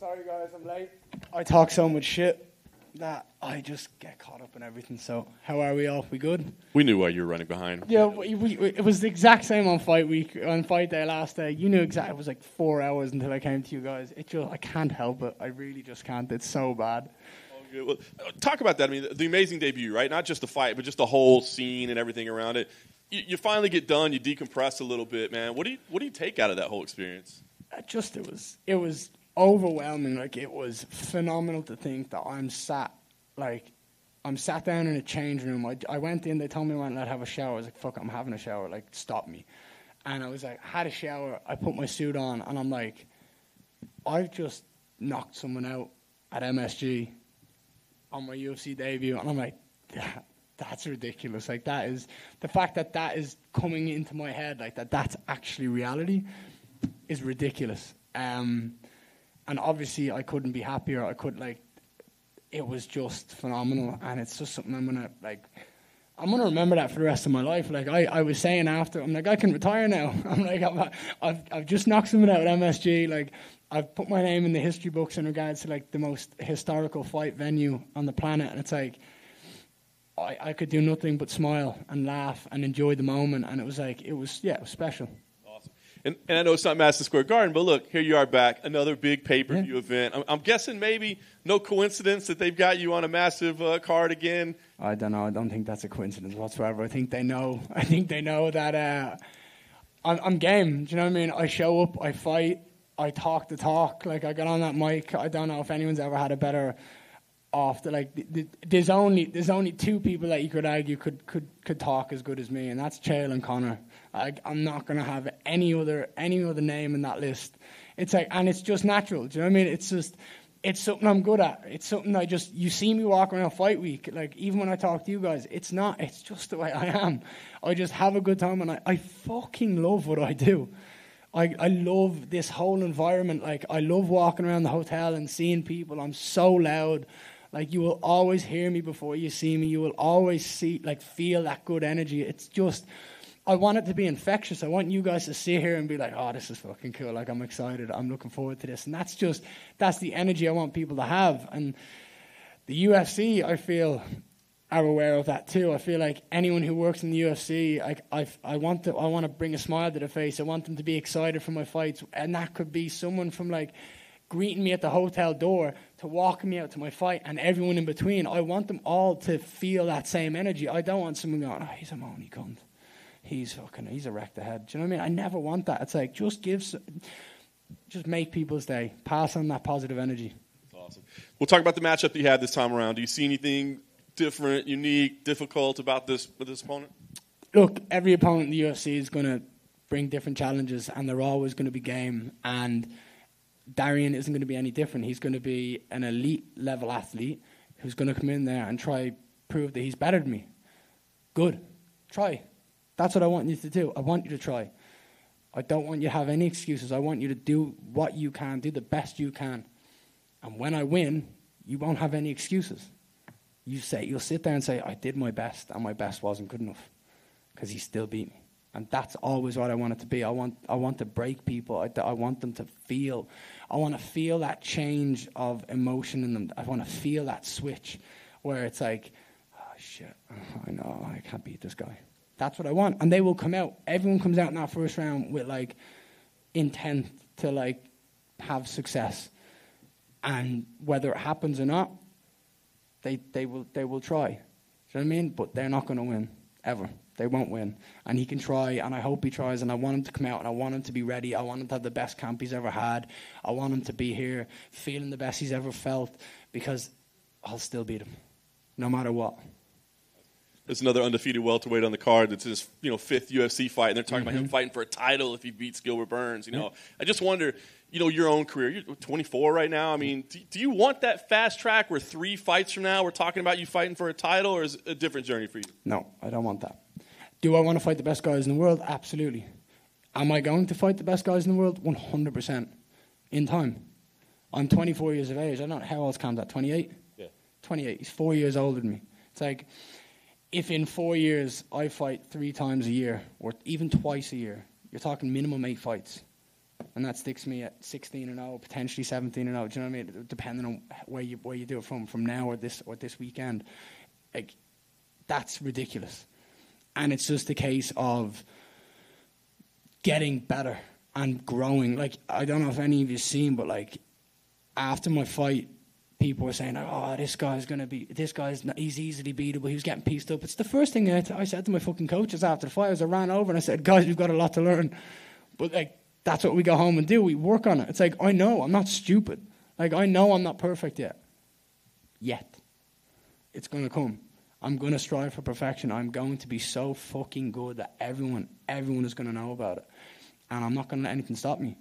sorry guys, I'm late. I talk so much shit that I just get caught up in everything. So, how are we all? We good? We knew why you were running behind. Yeah, it was the exact same on fight week, on fight day last day. You knew exactly. It was like 4 hours until I came to you guys. I can't help it. I really just can't. It's so bad. Well, talk about that. I mean, the amazing debut, right? Not just the fight, but just the whole scene and everything around it. You finally get done. You decompress a little bit, man. What do you take out of that whole experience? It was overwhelming. Like, it was phenomenal to think that I'm sat down in a change room. I went in. They told me I wasn't allowed to have a shower. I was like, fuck it, I'm having a shower. Like, stop me. And I was like, had a shower. I put my suit on, and I'm like, I've just knocked someone out at MSG on my UFC debut, and I'm like, that's ridiculous. Like, that is the fact that is coming into my head, like that's actually reality, is ridiculous. And obviously I couldn't be happier. It was just phenomenal, and it's just something I'm gonna remember that for the rest of my life. Like, I was saying after, I'm like, I can retire now. I'm like, I've just knocked someone out at MSG. Like, I've put my name in the history books in regards to like the most historical fight venue on the planet, and it's like I could do nothing but smile and laugh and enjoy the moment, and it was special. Awesome. And I know it's not Madison Square Garden, but look, here you are back, another big pay-per-view event. I'm guessing maybe no coincidence that they've got you on a massive card again. I don't know. I don't think that's a coincidence whatsoever. I think they know. I think they know that I'm game. Do you know what I mean? I show up, I fight, I talk the talk. Like, I got on that mic. I don't know if anyone's ever had a better off. There's only two people that you could argue could talk as good as me, and that's Chael and Connor. I'm not gonna have any other name in that list. It's like, and it's just natural. Do you know what I mean? It's something I'm good at. It's something you see me walk around fight week. Like, even when I talk to you guys, it's just the way I am. I just have a good time, and I fucking love what I do. I love this whole environment. Like, I love walking around the hotel and seeing people. I'm so loud. Like, you will always hear me before you see me. You will always feel that good energy. It's just, I want it to be infectious. I want you guys to sit here and be like, oh, this is fucking cool. Like, I'm excited. I'm looking forward to this. And that's the energy I want people to have. And the UFC, I feel, are aware of that too. I feel like anyone who works in the UFC, I want to bring a smile to their face. I want them to be excited for my fights. And that could be someone from like greeting me at the hotel door to walking me out to my fight, and everyone in between. I want them all to feel that same energy. I don't want someone going, oh, he's a moany cunt. He's a wrecked ahead. Do you know what I mean? I never want that. It's like, just make people's day. Pass on that positive energy. That's awesome. We'll talk about the matchup that you had this time around. Do you see anything different, unique, difficult about this with this opponent? Look, every opponent in the UFC is going to bring different challenges, and they're always going to be game. And Darian isn't going to be any different. He's going to be an elite level athlete who's going to come in there and try prove that he's better than me. Good. Try. That's what I want you to do. I want you to try. I don't want you to have any excuses. I want you to do what you can, do the best you can. And when I win, you won't have any excuses. You'll sit there and say, I did my best, and my best wasn't good enough, because he still beat me. And that's always what I want it to be. I want to break people. I want them to feel. I want to feel that change of emotion in them. I want to feel that switch where it's like, oh, shit, I know, I can't beat this guy. That's what I want. And they will come out. Everyone comes out in that first round with, like, intent to, like, have success. And whether it happens or not, they will try. Do you know what I mean? But they're not going to win, ever. They won't win. And he can try, and I hope he tries, and I want him to come out, and I want him to be ready. I want him to have the best camp he's ever had. I want him to be here feeling the best he's ever felt, because I'll still beat him, no matter what. There's another undefeated welterweight on the card that's his, fifth UFC fight, and they're talking about him fighting for a title if he beats Gilbert Burns. I just wonder, your own career. You're 24 right now. I mean, do you want that fast track where 3 fights from now we're talking about you fighting for a title, or is it a different journey for you? No, I don't want that. Do I want to fight the best guys in the world? Absolutely. Am I going to fight the best guys in the world? 100%. In time. I'm 24 years of age. I don't know how old's Cam's at, 28? Yeah. 28. He's 4 years older than me. It's like, if in 4 years I fight 3 times a year, or even twice a year, you're talking minimum 8 fights. and that sticks me at 16-0, potentially 17-0. Do you know what I mean? Depending on where you do it from now or this weekend, like that's ridiculous. And it's just a case of getting better and growing. Like, I don't know if any of you've seen, but like after my fight, people were saying, "Oh, he's easily beatable. He was getting pieced up." It's the first thing I said to my fucking coaches after the fight. As I ran over and I said, "Guys, we've got a lot to learn." But like, that's what we go home and do. We work on it. It's like, I know I'm not stupid. Like, I know I'm not perfect yet. It's gonna come. I'm going to strive for perfection. I'm going to be so fucking good that everyone is going to know about it. And I'm not going to let anything stop me.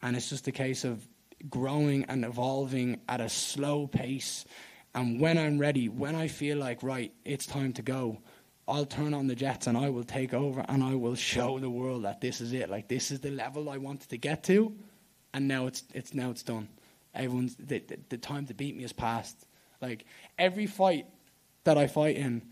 And it's just a case of growing and evolving at a slow pace. And when I'm ready, when I feel like, right, it's time to go, I'll turn on the jets and I will take over and I will show the world that this is it. Like, this is the level I wanted to get to. And now it's done. Everyone's the time to beat me has passed. Like, every fight that I fight in,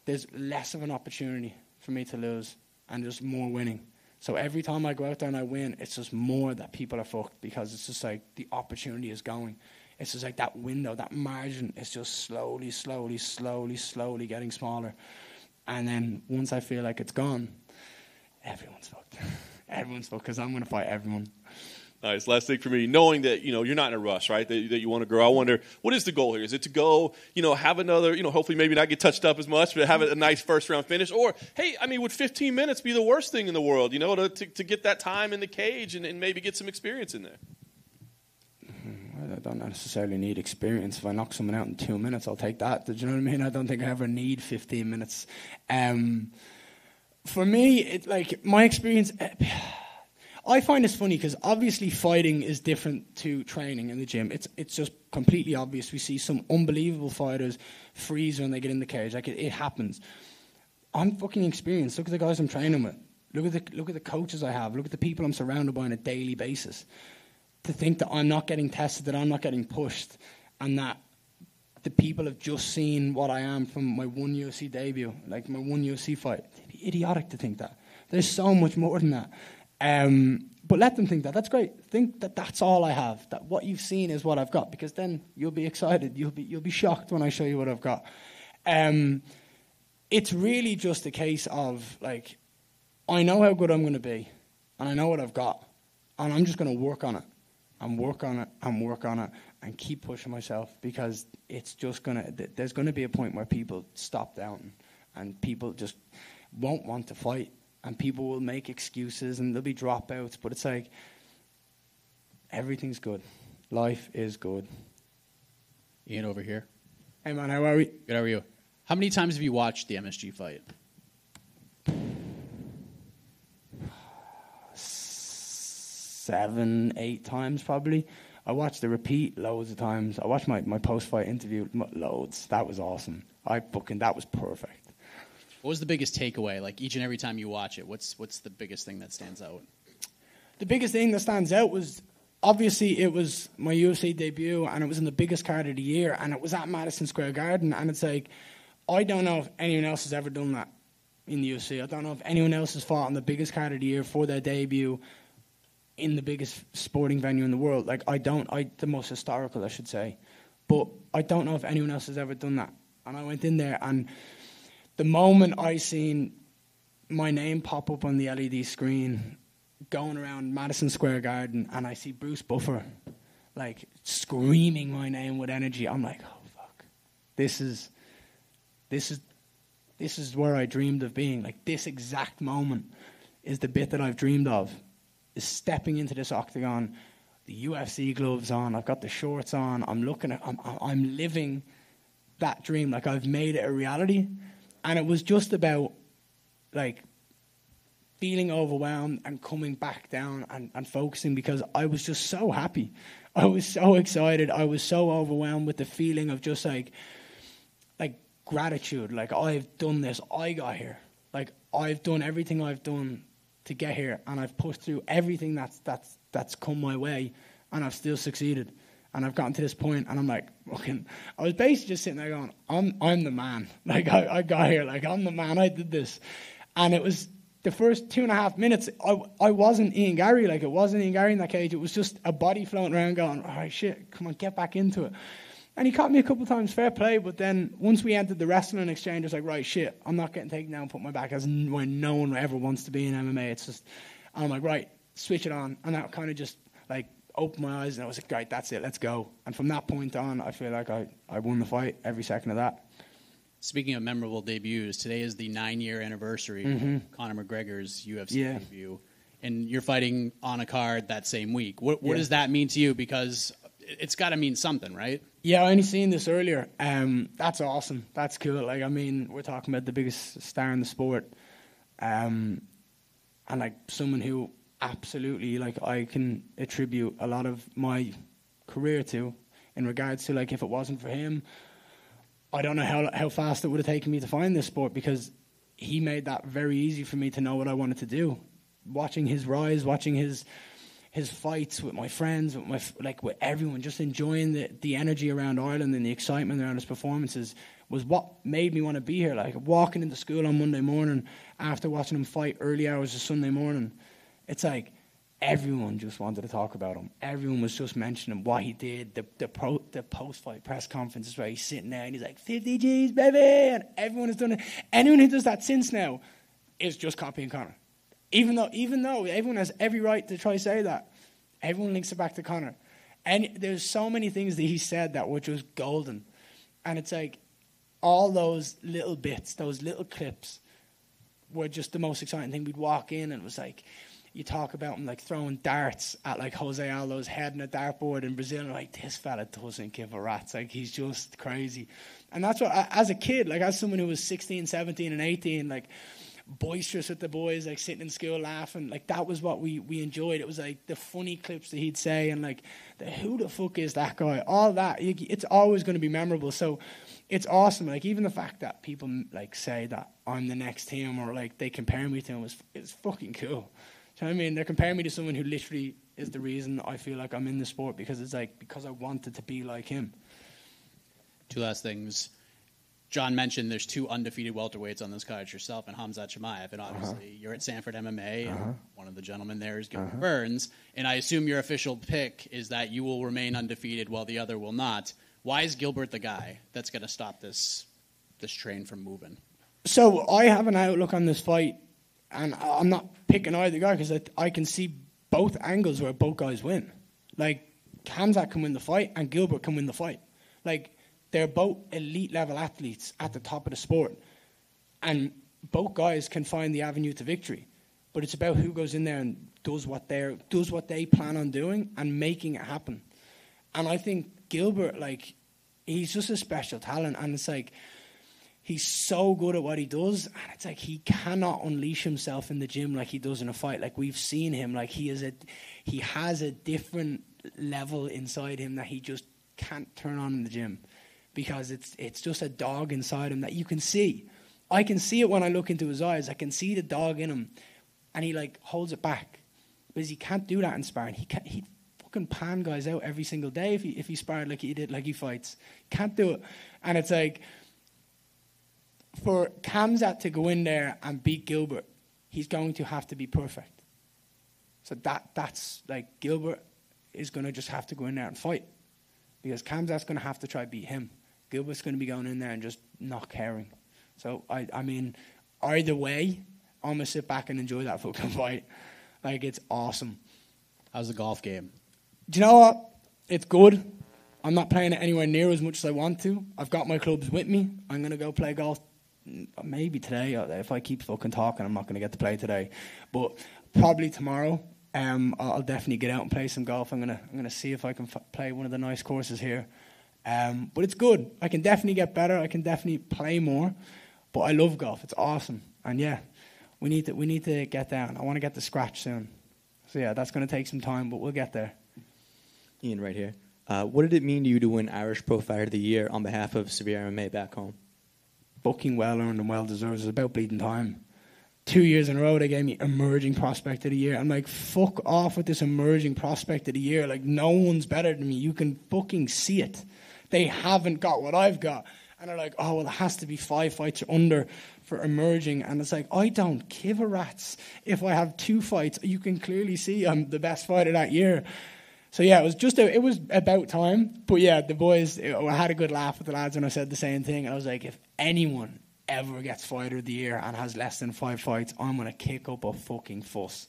there's less of an opportunity for me to lose and just more winning. So every time I go out there and I win, it's just more that people are fucked, because it's just like the opportunity is going. It's just like that window, that margin is just slowly getting smaller. And then once I feel like it's gone, everyone's fucked. Everyone's fucked, because I'm going to fight everyone. Nice. Last thing for me, knowing that, you're not in a rush, right, that you want to grow. I wonder, what is the goal here? Is it to go, have another, hopefully maybe not get touched up as much, but have a nice first-round finish? Or, hey, I mean, would 15 minutes be the worst thing in the world, to get that time in the cage and maybe get some experience in there? I don't necessarily need experience. If I knock someone out in 2 minutes, I'll take that. Do you know what I mean? I don't think I ever need 15 minutes. For me, my experience... I find this funny because obviously fighting is different to training in the gym. It's just completely obvious. We see some unbelievable fighters freeze when they get in the cage. Like, it happens. I'm fucking experienced. Look at the guys I'm training with. Look at the coaches I have. Look at the people I'm surrounded by on a daily basis. To think that I'm not getting tested, that I'm not getting pushed, and that the people have just seen what I am from my one UFC debut, like my one UFC fight. It'd be idiotic to think that. There's so much more than that. But let them think that. That's great. Think that that's all I have. That what you've seen is what I've got, because then you'll be excited. You'll be shocked when I show you what I've got. It's really just a case of, like, I know how good I'm going to be, and I know what I've got, and I'm just going to work on it, and work on it, and work on it, and keep pushing myself, because it's just there's going to be a point where people stop doubting, and people just won't want to fight. And people will make excuses and there'll be dropouts. But it's like, everything's good. Life is good. Ian over here. Hey, man, how are we? Good, how are you? How many times have you watched the MSG fight? 7, 8 times probably. I watched the repeat loads of times. I watched my post-fight interview loads. That was awesome. That was perfect. What was the biggest takeaway? Like, each and every time you watch it, what's the biggest thing that stands out? The biggest thing that stands out was, obviously, it was my UFC debut, and it was in the biggest card of the year, and it was at Madison Square Garden. And it's like, I don't know if anyone else has ever done that in the UFC. I don't know if anyone else has fought on the biggest card of the year for their debut in the biggest sporting venue in the world. Like, the most historical, I should say. But I don't know if anyone else has ever done that. And I went in there, and the moment I seen my name pop up on the LED screen going around Madison Square Garden, and I see Bruce Buffer, like, screaming my name with energy, I'm like, oh, fuck. This is where I dreamed of being. Like, this exact moment is the bit that I've dreamed of, is stepping into this octagon, the UFC gloves on, I've got the shorts on, I'm living that dream. Like, I've made it a reality. And it was just about, like, feeling overwhelmed and coming back down and focusing, because I was just so happy. I was so excited. I was so overwhelmed with the feeling of just, like gratitude. Like, I've done this. I got here. Like, I've done everything I've done to get here, and I've pushed through everything that's come my way, and I've still succeeded. And I've gotten to this point, and I'm like, I was basically just sitting there going, I'm the man. Like, I got here. Like, I'm the man. I did this. And it was the first 2.5 minutes, I wasn't Ian Garry. Like, it wasn't Ian Garry in that cage. It was just a body floating around going, all right, shit, come on, get back into it. And he caught me a couple of times, fair play. But then once we entered the wrestling exchange, I was like, right, shit, I'm not getting taken down and put my back as when no one ever wants to be in MMA. It's just, and I'm like, right, switch it on. And that kind of just, like, opened my eyes. And I was like, right, that's it, let's go. And from that point on, I feel like I won the fight every second of that. Speaking of memorable debuts, today is the 9-year anniversary of Conor McGregor's UFC debut. And you're fighting on a card that same week. What does that mean to you? Because it's got to mean something, right? Yeah, I only seen this earlier. That's awesome. That's cool. Like, I mean, we're talking about the biggest star in the sport. And, like, someone who absolutely, like, I can attribute a lot of my career to in regards to, like, if it wasn't for him, I don't know how fast it would have taken me to find this sport, because he made that very easy for me to know what I wanted to do. Watching his rise, watching his fights with my friends, with everyone, just enjoying the energy around Ireland and the excitement around his performances was what made me want to be here. Like, walking into school on Monday morning after watching him fight early hours of Sunday morning, it's like everyone just wanted to talk about him. Everyone was just mentioning what he did. The post-fight press conferences where he's sitting there and he's like, 50 G's, baby! And everyone has done it. Anyone who does that since now is just copying Conor. Even though everyone has every right to try to say that, everyone links it back to Conor. And there's so many things that he said that were just golden. And it's like all those little bits, those little clips were just the most exciting thing. We'd walk in and it was like, you talk about him like throwing darts at like Jose Aldo's head in a dartboard in Brazil, and like, this fella doesn't give a rat's. Like, he's just crazy. And that's what, as a kid, like as someone who was 16, 17 and 18, like boisterous with the boys, like sitting in school laughing, like that was what we enjoyed. It was like the funny clips that he'd say and like who the fuck is that guy, all that. It's always going to be memorable. So it's awesome. Like, even the fact that people like say that I'm the next him, or like they compare me to him, is fucking cool. Do you know what I mean? They're comparing me to someone who literally is the reason I feel like I'm in the sport, because it's like, because I wanted to be like him. Two last things. John mentioned there's 2 undefeated welterweights on this card, yourself and Khamzat Chimaev, and obviously you're at Sanford MMA, and one of the gentlemen there is Gilbert Burns, and I assume your official pick is that you will remain undefeated while the other will not. Why is Gilbert the guy that's going to stop this train from moving? So I have an outlook on this fight, and I'm not picking either guy, because I can see both angles where both guys win. Like, Khamzat can win the fight, and Gilbert can win the fight. Like, they're both elite-level athletes at the top of the sport, and both guys can find the avenue to victory. But it's about who goes in there and does what they plan on doing and making it happen. And I think Gilbert, like, he's just a special talent, and it's like, he's so good at what he does, and it's like he cannot unleash himself in the gym like he does in a fight. Like, we've seen him, like he has a different level inside him that he just can't turn on in the gym, because it's just a dog inside him that you can see. I can see it when I look into his eyes. I can see the dog in him, and he like holds it back, because he can't do that in sparring. He fucking pan guys out every single day if he sparred like he did, like he fights. Can't do it, and it's like, for Khamzat to go in there and beat Gilbert, he's going to have to be perfect. So that's like, Gilbert is going to just have to go in there and fight, because Khamzat's going to have to try to beat him. Gilbert's going to be going in there and just not caring. So, I mean, either way, I'm going to sit back and enjoy that fucking fight. Like, it's awesome. How's the golf game? Do you know what? It's good. I'm not playing it anywhere near as much as I want to. I've got my clubs with me. I'm going to go play golf maybe today. If I keep fucking talking, I'm not going to get to play today. But probably tomorrow, I'll definitely get out and play some golf. I'm gonna see if I can play one of the nice courses here. But it's good. I can definitely get better. I can definitely play more. But I love golf. It's awesome. And yeah, we need to get down. I want to get to scratch soon. So yeah, that's going to take some time, but we'll get there. Ian, right here. What did it mean to you to win Irish Pro Fighter of the Year on behalf of Severe MMA back home? Fucking well earned and well deserved. It's about bleeding time. 2 years in a row, they gave me Emerging Prospect of the Year. I'm like, fuck off with this Emerging Prospect of the Year. Like, no one's better than me. You can fucking see it. They haven't got what I've got. And they're like, oh, well, it has to be 5 fights or under for emerging. And it's like, I don't give a rat's if I have 2 fights. You can clearly see I'm the best fighter that year. So, yeah, it was about time. But, yeah, the boys, I had a good laugh with the lads when I said the same thing. And I was like, if anyone ever gets fighter of the year and has less than 5 fights, I'm going to kick up a fucking fuss.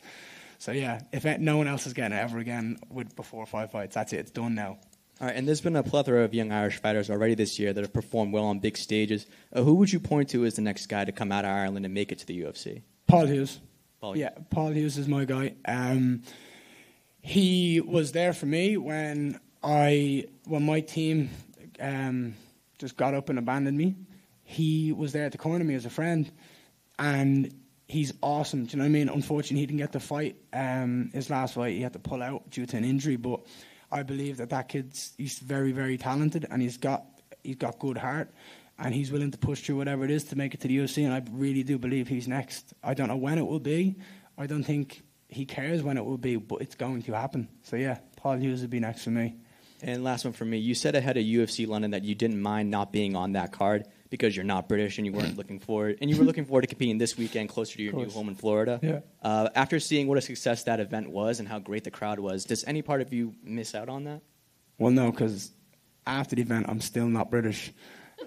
So, yeah, if no one else is getting it ever again before 5 fights, that's it. It's done now. All right, and there's been a plethora of young Irish fighters already this year that have performed well on big stages. Who would you point to as the next guy to come out of Ireland and make it to the UFC? Paul Hughes. Paul Hughes is my guy. He was there for me when my team just got up and abandoned me. He was there to corner me as a friend, and he's awesome. Do you know what I mean? Unfortunately, he didn't get to fight his last fight. He had to pull out due to an injury, but I believe that he's very, very talented, and he's got good heart, and he's willing to push through whatever it is to make it to the UFC, and I really do believe he's next. I don't know when it will be. I don't think he cares when it will be, but it's going to happen. So, yeah, Paul Hughes will be next for me. And last one for me. You said ahead of UFC London that you didn't mind not being on that card because you're not British and you weren't looking forward. And you were looking forward to competing this weekend closer to your new home in Florida. Yeah. After seeing what a success that event was and how great the crowd was, does any part of you miss out on that? Well, no, because after the event, I'm still not British.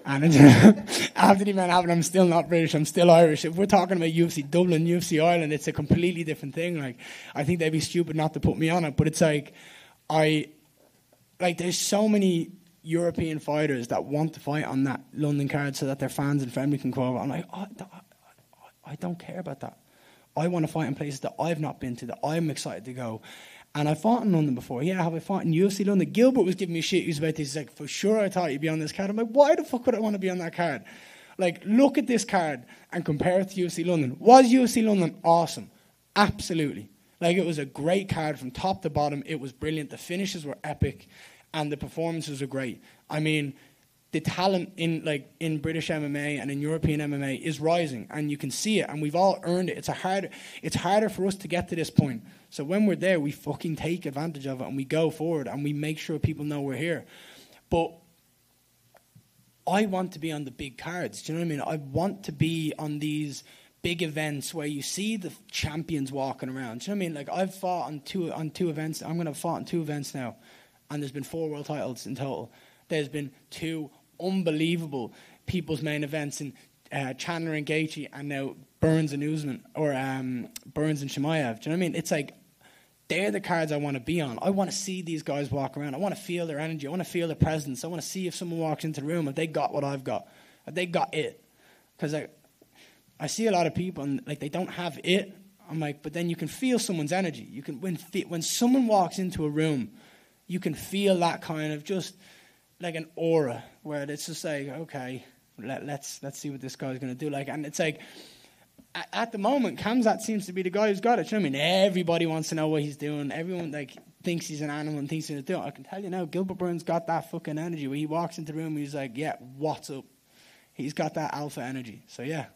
And after the event happened, I'm still not British. I'm still Irish. If we're talking about UFC Dublin, UFC Ireland, it's a completely different thing. Like, I think they'd be stupid not to put me on it. But it's like, there's so many European fighters that want to fight on that London card so that their fans and family can go over. I'm like, I don't care about that. I want to fight in places that I've not been to, that I'm excited to go. And I fought in London before. Yeah, have I fought in UFC London? Gilbert was giving me shit. He was about this. He's like, for sure I thought you'd be on this card. I'm like, why the fuck would I want to be on that card? Like, look at this card and compare it to UFC London. Was UFC London awesome? Absolutely. Like, it was a great card from top to bottom. It was brilliant. The finishes were epic. And the performances are great. I mean, the talent in British MMA and in European MMA is rising, and you can see it, and we've all earned it. It's harder for us to get to this point. So when we're there, we fucking take advantage of it, and we go forward, and we make sure people know we're here. But I want to be on the big cards. Do you know what I mean? I want to be on these big events where you see the champions walking around. Do you know what I mean? Like, I've fought on two events. I'm going to fight on 2 events now. And there's been 4 world titles in total. There's been 2 unbelievable people's main events in Chandler and Gaethje, and now Burns and Usman, or Burns and Chimaev. Do you know what I mean? It's like, they're the cards I want to be on. I want to see these guys walk around. I want to feel their energy. I want to feel their presence. I want to see if someone walks into the room, if they got what I've got. If they got it. Because I see a lot of people, and like, they don't have it. I'm like, but then you can feel someone's energy. You can when someone walks into a room, you can feel that kind of just like an aura where it's just like, okay, let's see what this guy's going to do. Like, and it's like, at the moment, Khamzat seems to be the guy who's got it. You know what I mean? Everybody wants to know what he's doing. Everyone thinks he's an animal and thinks he's going to do it. I can tell you now, Gilbert Burns got that fucking energy where he walks into the room, he's like, yeah, what's up? He's got that alpha energy. So yeah,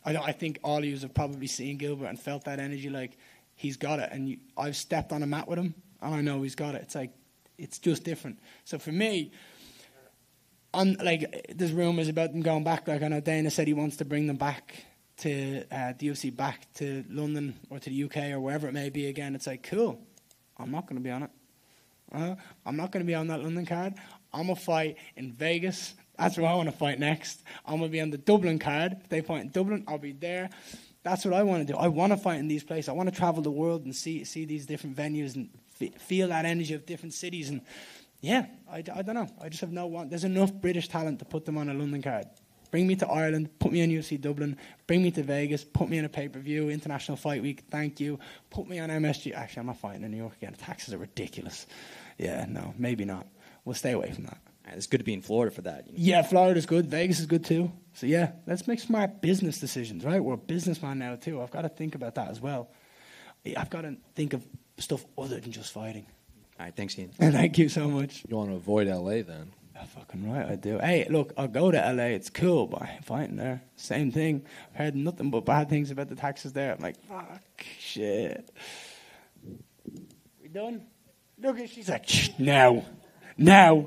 I think all of you have probably seen Gilbert and felt that energy. Like, he's got it, and I've stepped on a mat with him, and I know he's got it. It's like, it's just different. So for me, there's rumours about them going back. Like, I know Dana said he wants to bring them back to the UFC, back to London or to the UK or wherever it may be again. It's like, cool. I'm not going to be on it. I'm not going to be on that London card. I'm going to fight in Vegas. That's where I want to fight next. I'm going to be on the Dublin card. If they fight in Dublin, I'll be there. That's what I want to do. I want to fight in these places. I want to travel the world and see these different venues and feel that energy of different cities. And yeah, I don't know. I just have no want. There's enough British talent to put them on a London card. Bring me to Ireland, put me on UFC Dublin. Bring me to Vegas, put me in a pay-per-view, International Fight Week, thank you. Put me on MSG. Actually, I'm not fighting in New York again. Taxes are ridiculous. Yeah, no, maybe not. We'll stay away from that. It's good to be in Florida for that. You know? Yeah, Florida's good. Vegas is good too. So yeah, let's make smart business decisions, right? We're a businessman now too. I've got to think about that as well. I've got to think of stuff other than just fighting. All right, thanks, Ian. Thank you so much. You want to avoid LA then? Fucking right, I do. Hey, look, I'll go to LA. It's cool, but I'm fighting there. Same thing. I've heard nothing but bad things about the taxes there. I'm like, fuck, shit. We done? Look, she's like, now,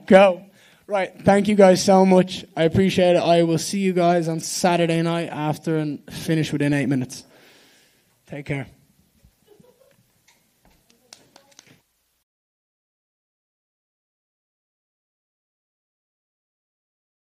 go. Right. Thank you guys so much. I appreciate it. I will see you guys on Saturday night after and finish within 8 minutes. Take care.